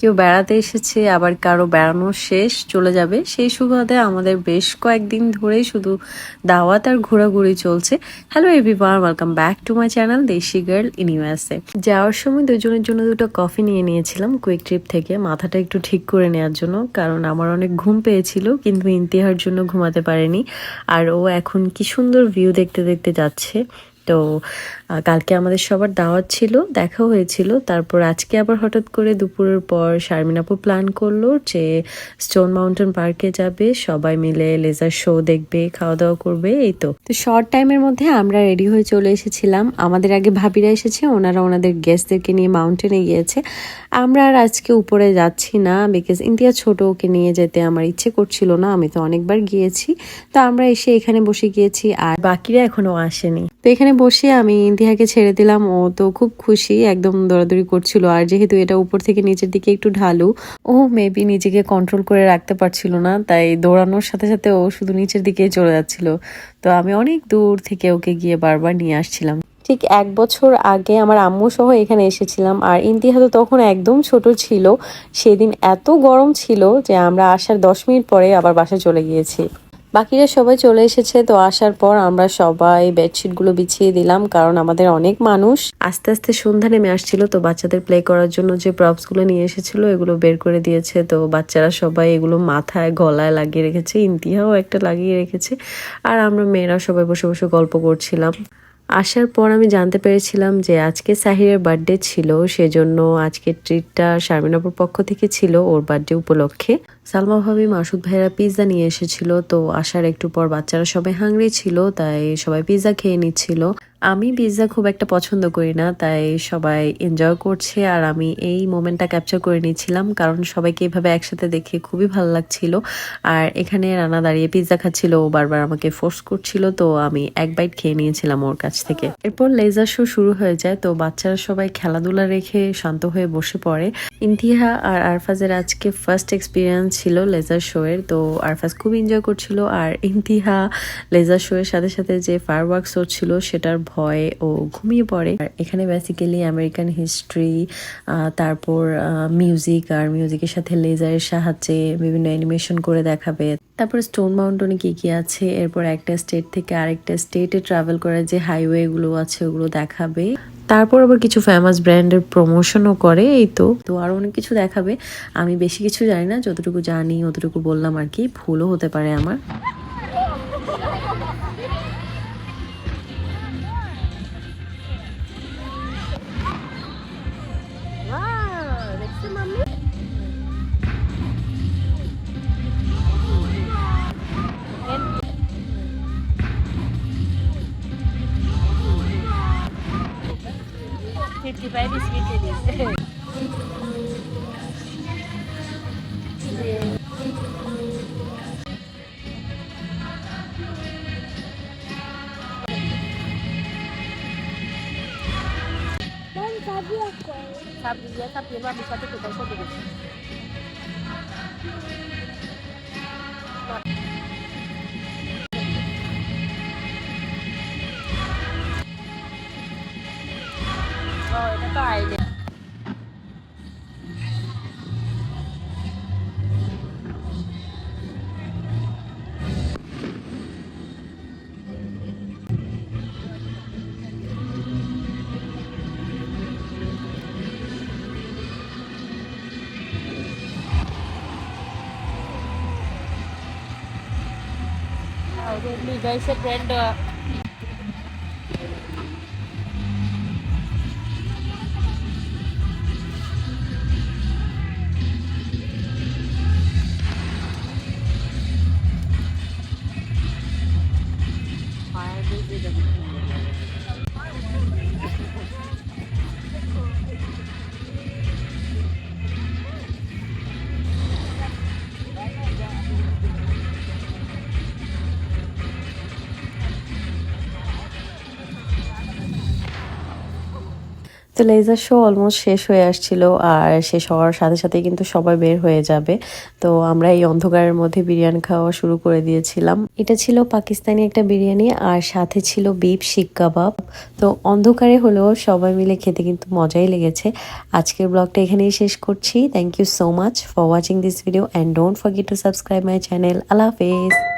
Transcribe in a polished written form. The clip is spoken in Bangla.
কেউ বেড়াতে এসেছে, আবার কারো বেড়ানো শেষ চলে যাবে, সেই সুবাদে আমাদের বেশ কয়েকদিন ধরেই শুধু দাওয়াত আর ঘোরাঘুরি চলছে। Hello everyone, welcome back to my channel দেশি গার্ল ইন ইউএসএ। যাওয়ার সময় দুজনের জন্য দুটো কফি নিয়ে নিয়েছিলাম কুইক ট্রিপ থেকে, মাথাটা একটু ঠিক করে নেওয়ার জন্য, কারণ আমার অনেক ঘুম পেয়েছিল কিন্তু ইন্তিহার জন্য ঘুমাতে পারেনি। আর ও এখন কি সুন্দর ভিউ দেখতে দেখতে যাচ্ছে। তো কালকে আমাদের সবার দাওয়াত ছিল, দেখা হয়েছিল, তারপর আজকে আবার হঠাৎ করে দুপুরের পর শারমিন আপু প্ল্যান করলো যে স্টোন মাউন্টেন পার্কে যাবে, সবাই মিলে লেজার শো দেখবে, খাওয়া দাওয়া করবে। এই তো শর্ট টাইমের মধ্যে আমরা রেডি হয়ে চলে এসেছিলাম। আমাদের আগে ভাবিরা এসেছে, ওনারা ওনাদের গেস্টদেরকে নিয়ে মাউন্টেনে গিয়েছে। আমরা আর আজকে উপরে যাচ্ছি না, বিকজ ইন্ডিয়া ছোট, ওকে নিয়ে যেতে আমার ইচ্ছে করছিল না, আমি তো অনেকবার গিয়েছি। তো আমরা এসে এখানে বসে গিয়েছি আর বাকিরা এখনো আসেনি। তো এখানে বসে আমি ইন্তিহাকে ছেড়ে দিলাম, ও তো খুব খুশি, একদম দৌড়াদৌড়ি করছিল। আর যেহেতু এটা উপর থেকে নিচের দিকে একটু ঢালু, ও মেবি নিজেকে কন্ট্রোল করে রাখতে পারছিল না, তাই দৌড়ানোর সাথে সাথে ও শুধু নিচের দিকে চলে যাচ্ছিল। তো আমি অনেক দূর থেকে ওকে গিয়ে বারবার নিয়ে আসছিলাম। ঠিক 1 বছর আগে আমার আম্মু সহ এখানে এসেছিলাম, আর ইন্তিহা তো তখন একদম ছোট ছিল। সেদিন এত গরম ছিল যে আমরা আসার 10 মিনিট পরে আবার বাসায় চলে গিয়েছি। বাকিরা সবাই চলে এসেছে, তো আসার পর আমরা সবাই বেডশিটগুলো বিছিয়ে দিলাম, কারণ আমাদের অনেক মানুষ। আস্তে আস্তে সন্ধ্যা নেমে আসছিল, তো বাচ্চাদের প্লে করার জন্য যে প্রপসগুলো নিয়ে এসেছিল এগুলো বের করে দিয়েছে। তো বাচ্চারা সবাই এগুলো মাথায় গলায় লাগিয়ে রেখেছে, ইন্তিহাও একটা লাগিয়ে রেখেছে, আর আমরা মেয়েরা সবাই বসে বসে গল্প করছিলাম। আসার পর আমি জানতে পেরেছিলাম যে আজকে সাহিরের বার্থডে ছিল, সেজন্য আজকের ট্রিটটা শারমিনাপুর পক্ষ থেকে ছিল ওর বার্থডে উপলক্ষে। সালমা ভাবি, মাসুদ ভাইরা পিৎজা নিয়ে এসেছিল, তো আসার একটু পর বাচ্চারা সবাই হাংরি ছিল, তাই সবাই পিৎজা খেয়ে নিচ্ছিল। আমি পিৎজা খুব একটা পছন্দ করি না, তাই সবাই এনজয় করছে আর আমি এই মোমেন্টটা ক্যাপচার করে নিচ্ছিলাম, কারণ সবাইকে এভাবে একসাথে দেখে খুবই ভালো লাগছিল। আর এখানে রানা দাঁড়িয়ে পিৎজা খাচ্ছিল, ও বারবার আমাকে ফোর্স করছিল, তো আমি এক বাইট খেয়ে নিয়েছিলাম ওর কাছ থেকে। এরপর লেজার শো শুরু হয়ে যায়, তো বাচ্চারা সবাই খেলাধুলা রেখে শান্ত হয়ে বসে পড়ে। ইন্তিহা আর আরফাজের আজকে ফার্স্ট এক্সপিরিয়েন্স ছিল লেজার শো এর, তো আরফাজ খুব এনজয় করছিল, আর ইন্তিহা লেজার শো এর সাথে সাথে যে ফায়ারওয়ার্কস হচ্ছিল সেটার ভয়ে ও ঘুমিয়ে পড়ে। আর এখানে বেসিক্যালি আমেরিকান হিস্ট্রি, তারপর মিউজিক, আর মিউজিকের সাথে লেজারের সাহায্যে বিভিন্ন অ্যানিমেশন করে দেখাবে। তারপর স্টোন মাউন্টেনে কি কি আছে, এরপর একটা স্টেট থেকে আরেকটা স্টেটে ট্রাভেল করার যে হাইওয়ে গুলো আছে ওগুলো দেখাবে। তারপর আবার কিছু ফেমাস ব্র্যান্ডের প্রমোশনও করে। এই তো তো আরো অনেক কিছু দেখাবে। আমি বেশি কিছু জানি না, যতটুকু জানি অতটুকু বললাম আর কি, ভুলও হতে পারে আমার। Sabi dia sabi dia bisa tuh kita coba dulu. Oh, এটা তো আইলে। Ini guys, brand তো লেজার শো অলমোস্ট শেষ হয়ে আসছিল, আর শেষ হওয়ার সাথে সাথে কিন্তু সবাই বের হয়ে যাবে। তো আমরা এই অন্ধকারের মধ্যে বিরিয়ানি খাওয়া শুরু করে দিয়েছিলাম। এটা ছিল পাকিস্তানি একটা বিরিয়ানি, আর সাথে ছিল বিফ শিক কাবাব। তো অন্ধকারে হলেও সবাই মিলে খেতে কিন্তু মজাই লেগেছে। আজকের ব্লগটা এখানেই শেষ করছি। Thank you so much for watching this video and don't forget to subscribe my channel. আল্লাহ হাফেজ।